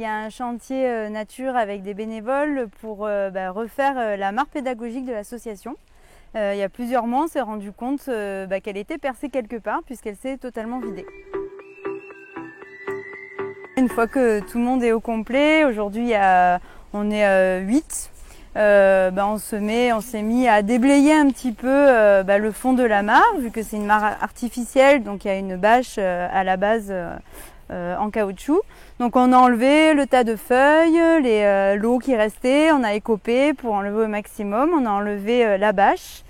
y a un chantier nature avec des bénévoles pour refaire la mare pédagogique de l'association. Il y a plusieurs mois, on s'est rendu compte qu'elle était percée quelque part puisqu'elle s'est totalement vidée. Une fois que tout le monde est au complet, aujourd'hui on est 8, on s'est mis à déblayer un petit peu le fond de la mare, vu que c'est une mare artificielle, donc il y a une bâche à la base en caoutchouc. Donc on a enlevé le tas de feuilles, l'eau qui restait, on a écopé pour enlever au maximum, on a enlevé la bâche.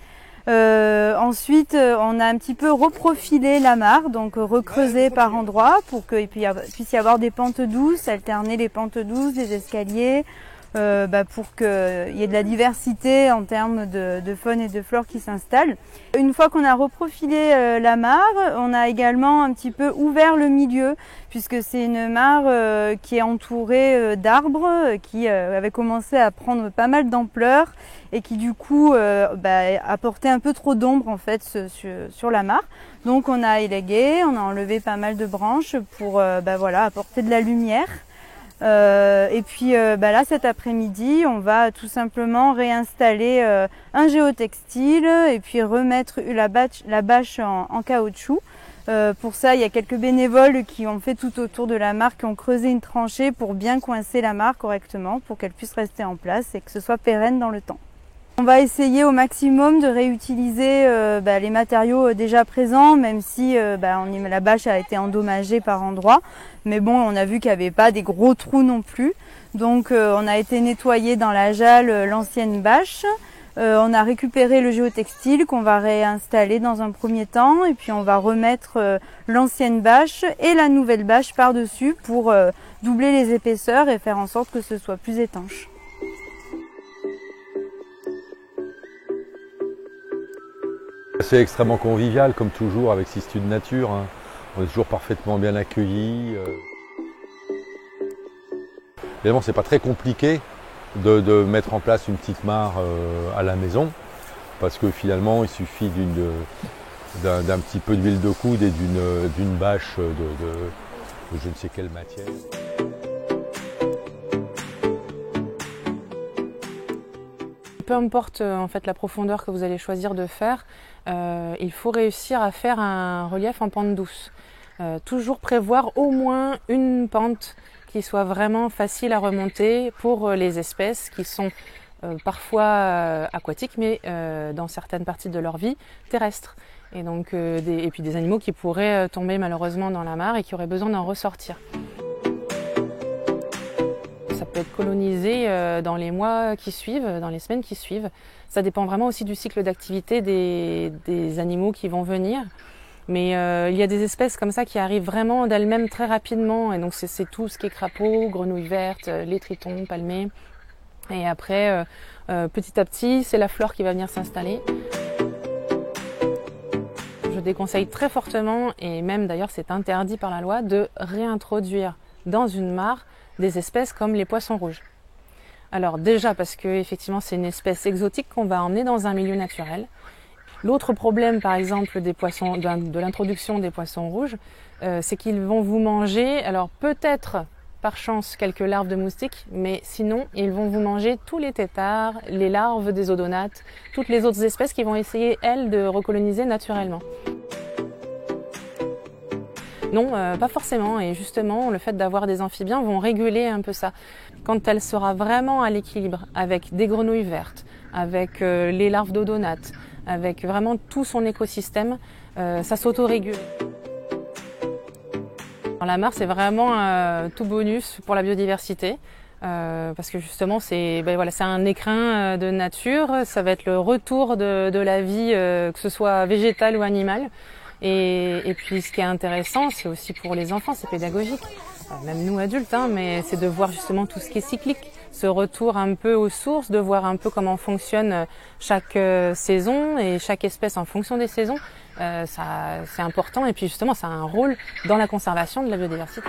Ensuite, on a un petit peu reprofilé la mare, donc recreusé par endroits pour qu'il puisse y avoir des pentes douces, alterner les pentes douces, des escaliers, pour qu'il y ait de la diversité en termes de faune et de flore qui s'installent. Une fois qu'on a reprofilé la mare, on a également un petit peu ouvert le milieu, puisque c'est une mare qui est entourée d'arbres, qui avait commencé à prendre pas mal d'ampleur et qui du coup apportait un peu trop d'ombre en fait sur la mare. Donc on a élagué, on a enlevé pas mal de branches pour apporter de la lumière. Et puis là cet après-midi on va tout simplement réinstaller un géotextile et puis remettre la bâche en caoutchouc. Pour ça il y a quelques bénévoles qui ont fait tout autour de la mare, qui ont creusé une tranchée pour bien coincer la mare correctement pour qu'elle puisse rester en place et que ce soit pérenne dans le temps. On va essayer au maximum de réutiliser les matériaux déjà présents, même si la bâche a été endommagée par endroits. Mais bon, on a vu qu'il n'y avait pas des gros trous non plus. Donc on a été nettoyer dans la Jalle l'ancienne bâche. On a récupéré le géotextile qu'on va réinstaller dans un premier temps. Et puis on va remettre l'ancienne bâche et la nouvelle bâche par-dessus pour doubler les épaisseurs et faire en sorte que ce soit plus étanche. C'est extrêmement convivial, comme toujours, avec Sistude Nature. Hein. On est toujours parfaitement bien accueillis. Évidemment, c'est pas très compliqué de mettre en place une petite mare à la maison, parce que finalement, il suffit d'un petit peu d'huile de coude et d'une bâche de je ne sais quelle matière. Peu importe en fait la profondeur que vous allez choisir de faire, il faut réussir à faire un relief en pente douce. Toujours prévoir au moins une pente qui soit vraiment facile à remonter pour les espèces qui sont parfois aquatiques, mais dans certaines parties de leur vie terrestres. Et donc et puis des animaux qui pourraient tomber malheureusement dans la mare et qui auraient besoin d'en ressortir. Ça peut être colonisé dans les mois qui suivent, dans les semaines qui suivent. Ça dépend vraiment aussi du cycle d'activité des animaux qui vont venir. Mais il y a des espèces comme ça qui arrivent vraiment d'elles-mêmes très rapidement. Et donc c'est tout ce qui est crapaud, grenouilles vertes, les tritons, palmés. Et après, petit à petit, c'est la flore qui va venir s'installer. Je déconseille très fortement, et même d'ailleurs c'est interdit par la loi, de réintroduire dans une mare des espèces comme les poissons rouges. Alors déjà parce que effectivement c'est une espèce exotique qu'on va emmener dans un milieu naturel. L'autre problème par exemple des poissons, de l'introduction des poissons rouges, c'est qu'ils vont vous manger, alors peut-être par chance quelques larves de moustiques, mais sinon ils vont vous manger tous les têtards, les larves des odonates, toutes les autres espèces qui vont essayer elles de recoloniser naturellement. Non, pas forcément, et justement le fait d'avoir des amphibiens vont réguler un peu ça. Quand elle sera vraiment à l'équilibre avec des grenouilles vertes, avec les larves d'odonates, avec vraiment tout son écosystème, ça s'autorégule. La mare c'est vraiment tout bonus pour la biodiversité. Parce que justement c'est un écrin de nature, ça va être le retour de la vie, que ce soit végétale ou animale. Et puis ce qui est intéressant, c'est aussi pour les enfants, c'est pédagogique, même nous adultes, mais c'est de voir justement tout ce qui est cyclique, ce retour un peu aux sources, de voir un peu comment fonctionne chaque saison et chaque espèce en fonction des saisons. C'est important et puis justement ça a un rôle dans la conservation de la biodiversité.